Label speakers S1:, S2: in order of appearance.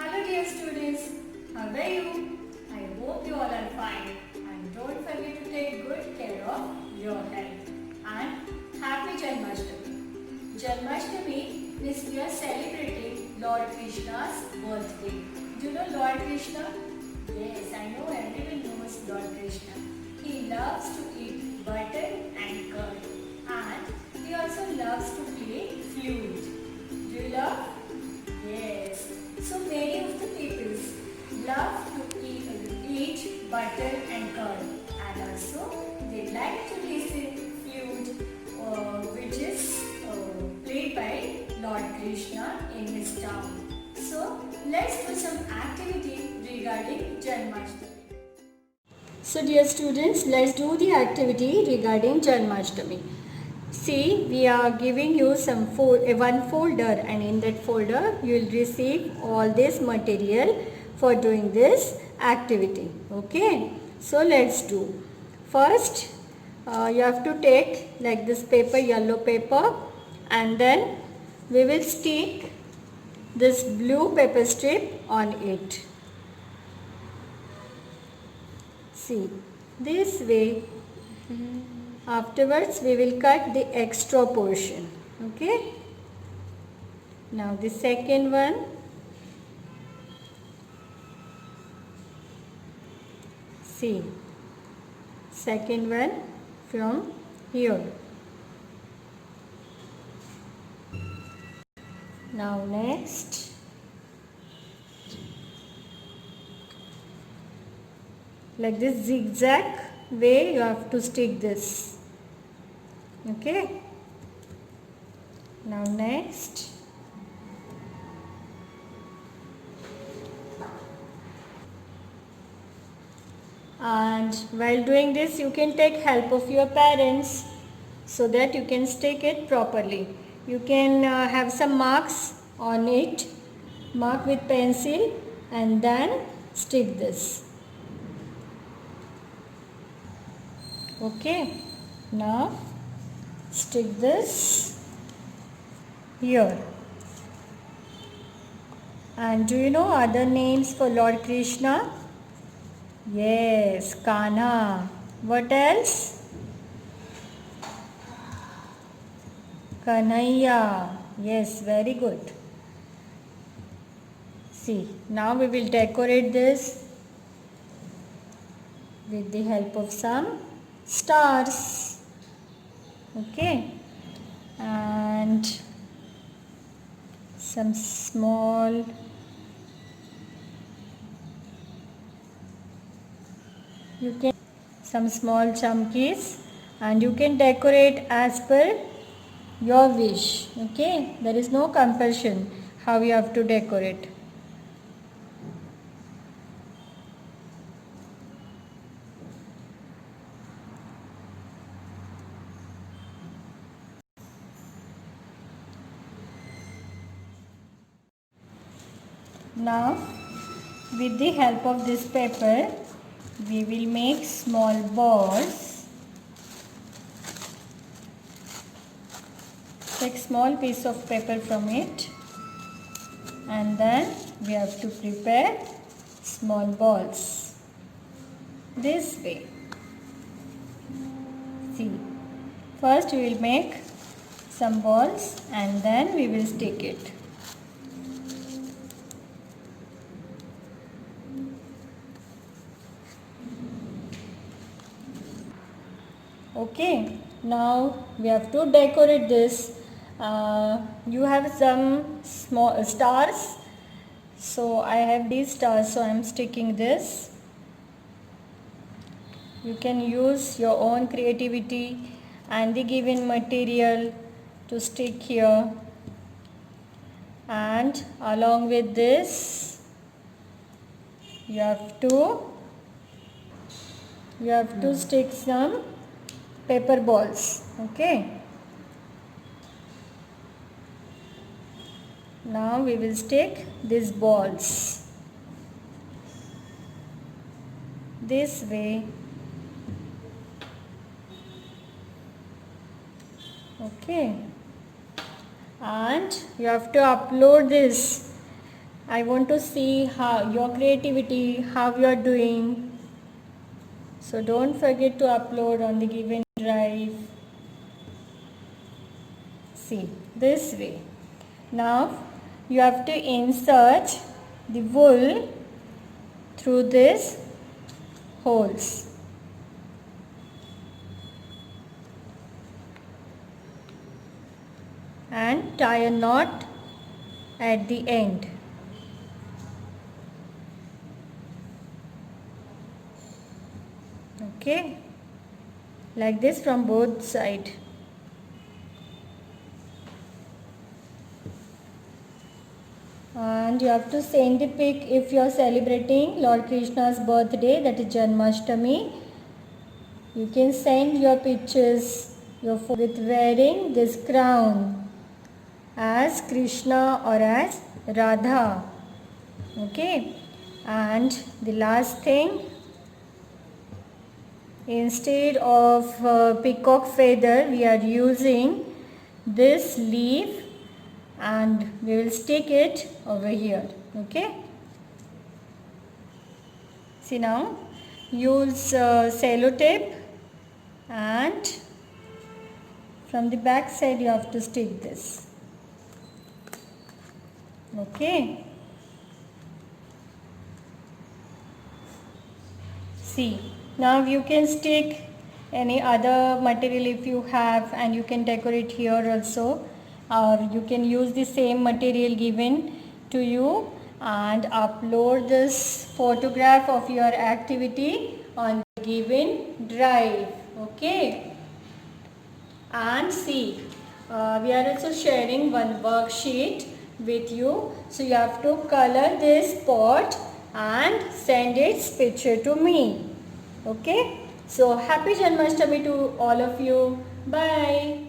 S1: Hello dear students, how are you? I hope you all are fine and don't forget to take good care of your health. And happy Janmashtami. Janmashtami is we are celebrating Lord Krishna's birthday. Do you know Lord Krishna? Yes, I know everyone knows Lord Krishna. He loves to eat butter and curd and he also loves to play flute. Do you love? Yes. So many of the people love to eat butter and curd and also they like to listen flute which is played by Lord Krishna in his town. So let's do some activity regarding Janmashtami. So dear students, let's do the activity regarding Janmashtami. See, we are giving you one folder and in that folder you will receive all this material for doing this activity. Okay, so let's do. First, you have to take like this paper, yellow paper, and then we will stick this blue paper strip on it. See, this way. Afterwards, we will cut the extra portion. Okay. Now the second one. See. Second one from here. Now next. Like this zigzag way you have to stick this. Okay. Now next. And while doing this you can take help of your parents so that you can stick it properly. You can have some marks on it, mark with pencil and then stick this. Okay, now stick this here. And do you know other names for Lord Krishna? Yes, Kanha. What else? Kanhaiya. Yes, very good. See, now we will decorate this with the help of some stars. Okay. And some small some small chumkies and you can decorate as per your wish. Okay, there is no compulsion how you have to decorate. Now with the help of this paper we will make small balls. Take small piece of paper from it and then we have to prepare small balls this way. See, first we will make some balls and then we will stick it. Okay, now we have to decorate this. You have some small stars. So I have these stars, so I am sticking this. You can use your own creativity and the given material to stick here. And along with this, you have to stick some paper balls. Okay. Now we will stick these balls this way. Okay. And you have to upload this I want to see how your creativity, how you are doing. So don't forget to upload on the given drive. See, this way. Now you have to insert the wool through these holes. And tie a knot at the end. Okay, like this from both sides. And you have to send the pic if you are celebrating Lord Krishna's birthday, that is Janmashtami. You can send your pictures with wearing this crown as Krishna or as Radha. Okay, and the last thing, instead of peacock feather, we are using this leaf and we will stick it over here. Okay, see now, use sellotape and from the back side you have to stick this. Okay, see, now you can stick any other material if you have, and you can decorate here also, or you can use the same material given to you and upload this photograph of your activity on the given drive. Okay, and see, we are also sharing one worksheet with you, so you have to color this pot and send its picture to me. Okay, so happy Janmashtami to all of you. Bye.